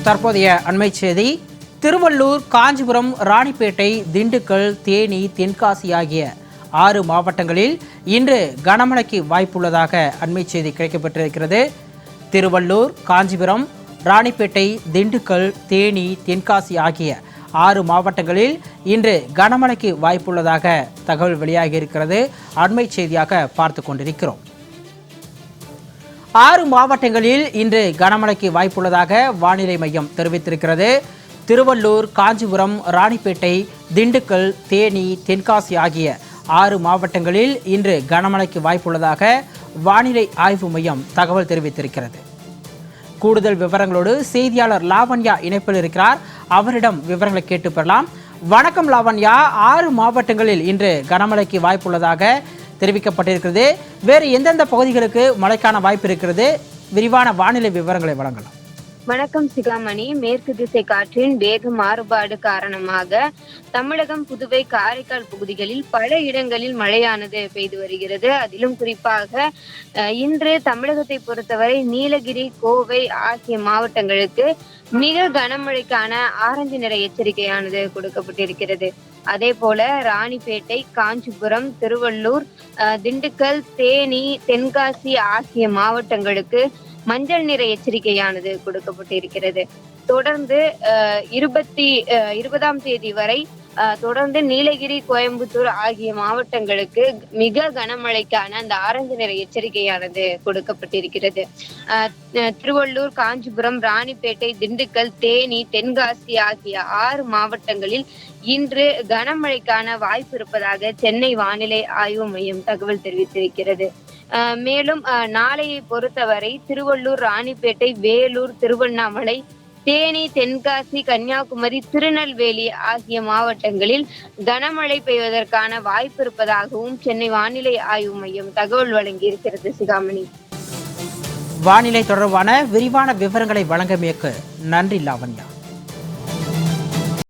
தற்போதைய அண்மை செய்தி. திருவள்ளூர், காஞ்சிபுரம், ராணிப்பேட்டை, திண்டுக்கல், தேனி, தென்காசி ஆகிய 6 மாவட்டங்களில் இன்று கனமழைக்கு வாய்ப்புள்ளதாக அண்மை செய்தி கிடைக்கப்பட்டிருக்கிறது. திருவள்ளூர், காஞ்சிபுரம், ராணிப்பேட்டை, திண்டுக்கல், தேனி, தென்காசி ஆகிய 6 மாவட்டங்களில் இன்று கனமழைக்கு வாய்ப்புள்ளதாக தகவல் வெளியாகி இருக்கிறது. அண்மை செய்தியாக பார்த்து கொண்டிருக்கிறோம். 6 மாவட்டங்களில் இன்று கனமழைக்கு வாய்ப்புள்ளதாக வானிலை மையம் தெரிவித்திருக்கிறது. திருவள்ளூர், காஞ்சிபுரம், ராணிப்பேட்டை, திண்டுக்கல், தேனி, தென்காசி ஆகிய 6 மாவட்டங்களில் இன்று கனமழைக்கு வாய்ப்புள்ளதாக வானிலை ஆய்வு மையம் தகவல் தெரிவித்திருக்கிறது. கூடுதல் விவரங்களோடு செய்தியாளர் லாவண்யா இணைப்பில் இருக்கிறார். அவரிடம் விவரங்களை கேட்டு பெறலாம். வணக்கம் லாவண்யா. 6 மாவட்டங்களில் இன்று கனமழைக்கு வாய்ப்புள்ளதாக தெரிவிக்கப்பட்டிருக்கிறது. வேறு எந்தெந்த பகுதிகளுக்கு மழைக்கான வாய்ப்பு இருக்கிறது? விரிவான வானிலை விவரங்களை வழங்கலாம். வணக்கம் சிகாமணி. மேற்கு திசை காற்றின் வேக மாறுபாடு காரணமாக தமிழகம், புதுவை, காரைக்கால் பகுதிகளில் பல இடங்களில் மழையானது பெய்து வருகிறது. அதிலும் குறிப்பாக இன்று தமிழகத்தை பொறுத்தவரை நீலகிரி, கோவை ஆகிய மாவட்டங்களுக்கு மிக கனமழைக்கான ஆரஞ்சு நிற எச்சரிக்கையானது கொடுக்கப்பட்டிருக்கிறது. அதே போல ராணிப்பேட்டை, காஞ்சிபுரம், திருவள்ளூர், திண்டுக்கல், தேனி, தென்காசி ஆகிய மாவட்டங்களுக்கு மஞ்சள் நிற எச்சரிக்கையானது கொடுக்கப்பட்டிருக்கிறது. தொடர்ந்து 20ஆம் தேதி வரை தொடர்ந்து நீலகிரி, கோயம்புத்தூர் ஆகிய மாவட்டங்களுக்கு மிக கனமழைக்கான அந்த ஆரஞ்சு நிற எச்சரிக்கையானது கொடுக்கப்பட்டிருக்கிறது. திருவள்ளூர், காஞ்சிபுரம், ராணிப்பேட்டை, திண்டுக்கல், தேனி, தென்காசி ஆகிய 6 மாவட்டங்களில் இன்று கனமழைக்கான வாய்ப்பு இருப்பதாக சென்னை வானிலை ஆய்வு மையம் தகவல் தெரிவித்திருக்கிறது. மேலும் நாளையை பொறுத்தவரை திருவள்ளூர், ராணிப்பேட்டை, வேலூர், திருவண்ணாமலை, தேனி, தென்காசி, கன்னியாகுமரி, திருநெல்வேலி ஆகிய மாவட்டங்களில் கனமழை பெய்வதற்கான வாய்ப்பு இருப்பதாகவும் சென்னை வானிலை ஆய்வு மையம் தகவல் வழங்கியிருக்கிறது. சிகாமணி, வானிலை தொடர்பான விரிவான விவரங்களை வழங்கியமைக்கு நன்றி லாவண்யா.